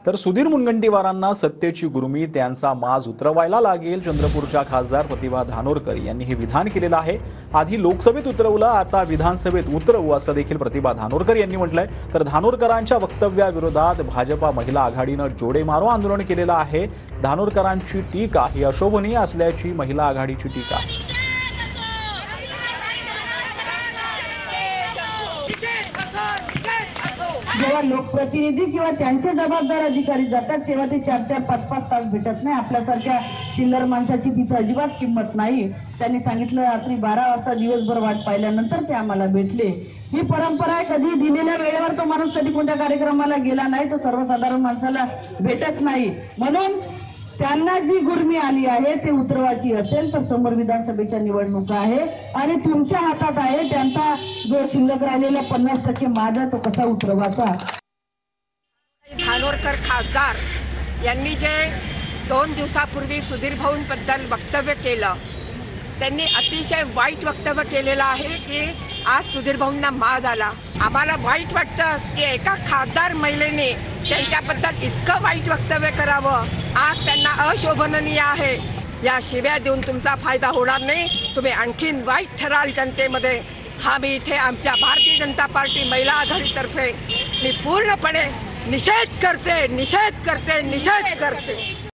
तर सुधीर मुनगंटीवारांना सत्तेची गुरमी त्यांचा माज उतरवायला लागेल। चंद्रपूरच्या खासदार प्रतिभा धानोरकर यांनी हे विधान केलेलं आहे। आधी लोकसभेत उतरवलं, आता विधानसभेत उतरवू असं देखील प्रतिभा धानोरकर यांनी म्हटलंय। तर धानोरकरांच्या वक्तव्याविरोधात भाजपा महिला आघाडीनं जोडे मारो आंदोलन केलेलं आहे। धानोरकरांची टीका ही अशोभनीय असल्याची महिला आघाडीची टीका आहे। जेव्हा लोकप्रतिनिधी किंवा त्यांचे जबाबदार अधिकारी जातात तेव्हा ते 4-4, 5-5 तास भेटत नाही। आपल्यासारख्या चिल्लर माणसाची तिथं अजिबात किंमत नाही। त्यांनी सांगितलं रात्री 12 वाजता दिवसभर वाट पाहिल्यानंतर ते आम्हाला भेटले। ही परंपरा आहे। कधी दिलेल्या वेळेवर तो माणूस कधी कोणत्या कार्यक्रमाला गेला नाही, तो सर्वसाधारण माणसाला भेटत नाही। म्हणून त्यांना जी गुरमी आली आहे ते उतरवाची असेल तर समोर विधानसभेच्या निवडणुका आहे आणि तुमच्या हातात आहे त्यांचा जो शिल्लक राहिलेला 50% माझा तो कसा उतरवाचा। धानोरकर खासदार यांनी जे 2 दिवसापूर्वी सुधीर भाऊंबद्दल वक्तव्य केलं, त्यांनी अतिशय वाईट वक्तव्य केलेलं आहे की आज सुधीर भाऊंना माज आला। आम्हाला वाईट वाटतं की एका खासदार महिलेने त्यांच्याबद्दल इतकं वाईट वक्तव्य करावं। आज त्यांना अशोभनीय आहे। या शिव्या देऊन तुमचा फायदा होणार नाही, तुम्ही आणखीन वाईट ठराल जनतेमध्ये। हा मी इथे आमच्या भारतीय जनता पार्टी महिला आघाडीतर्फे मी पूर्णपणे निषेध करते।